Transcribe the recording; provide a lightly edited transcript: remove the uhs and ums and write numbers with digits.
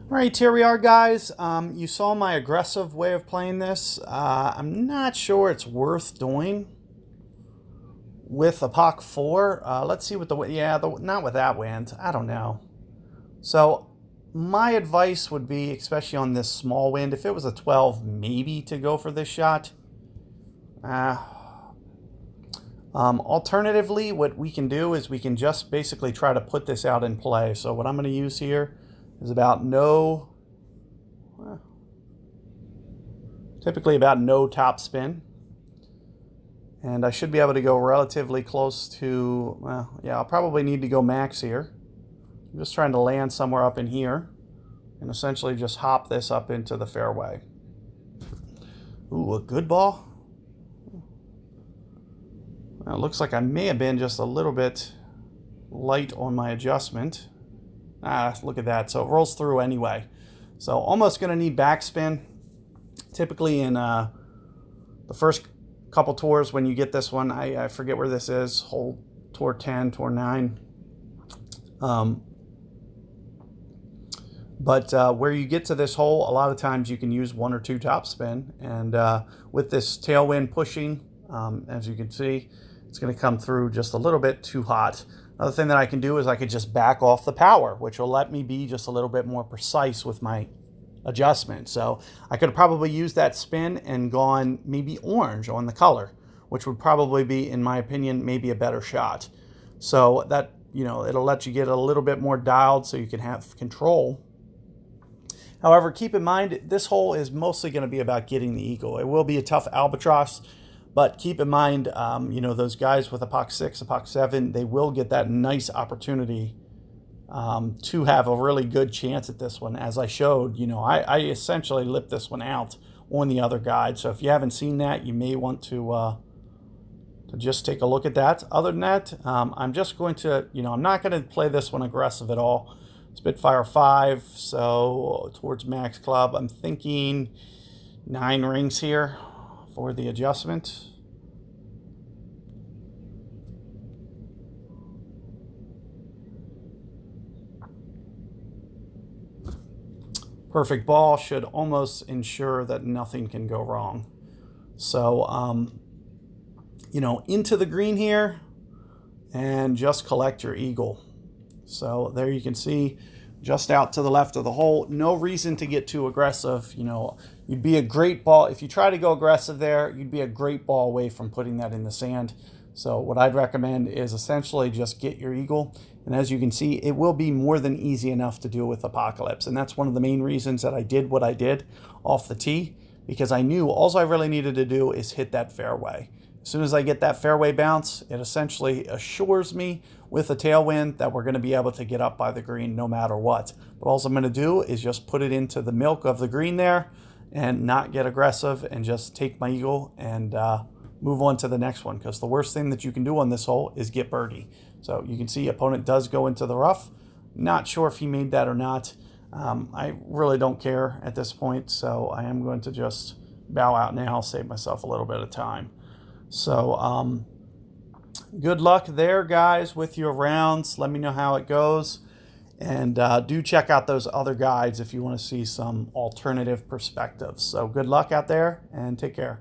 All right, here we are, guys. You saw my aggressive way of playing this. I'm not sure it's worth doing with a Pock 4. Let's see what not with that wind. I don't know. So my advice would be, especially on this small wind, if it was a 12, maybe to go for this shot. Alternatively, what we can do is we can just basically try to put this out in play. So what I'm going to use here is typically about no top spin. And I should be able to go relatively close to, well, yeah, I'll probably need to go max here. I'm just trying to land somewhere up in here and essentially just hop this up into the fairway. Ooh, a good ball. Well, it looks like I may have been just a little bit light on my adjustment. Look at that. So it rolls through anyway. So almost going to need backspin. Typically in the first couple tours when you get this one, I forget where this is, hole tour 10, tour 9. But where you get to this hole, a lot of times you can use 1 or 2 top spin. And with this tailwind pushing, as you can see, it's going to come through just a little bit too hot. Another thing that I can do is I could just back off the power, which will let me be just a little bit more precise with my adjustment. So I could probably use that spin and gone maybe orange on the color, which would probably be, in my opinion, maybe a better shot. So that, it'll let you get a little bit more dialed so you can have control. However, keep in mind, this hole is mostly going to be about getting the eagle. It will be a tough albatross. But keep in mind, those guys with a Pock 6, a Pock 7, they will get that nice opportunity to have a really good chance at this one. As I showed, I essentially lipped this one out on the other guide. So if you haven't seen that, you may want to just take a look at that. Other than that, I'm just going to, I'm not going to play this one aggressive at all. Spitfire 5, so towards max club, I'm thinking 9 rings here for the adjustment. Perfect ball should almost ensure that nothing can go wrong. So, into the green here and just collect your eagle. So there you can see, just out to the left of the hole. No reason to get too aggressive. You'd be a great ball. If you try to go aggressive there, you'd be a great ball away from putting that in the sand. So what I'd recommend is essentially just get your eagle. And as you can see, it will be more than easy enough to do with Apocalypse. And that's one of the main reasons that I did what I did off the tee, because I knew all I really needed to do is hit that fairway. As soon as I get that fairway bounce, it essentially assures me with a tailwind that we're going to be able to get up by the green no matter what. But all I'm going to do is just put it into the milk of the green there and not get aggressive and just take my eagle and move on to the next one, because the worst thing that you can do on this hole is get birdie. So you can see opponent does go into the rough. Not sure if he made that or not. I really don't care at this point, so I am going to just bow out now, save myself a little bit of time. So good luck there, guys, with your rounds. Let me know how it goes. And do check out those other guides if you want to see some alternative perspectives. So good luck out there and take care.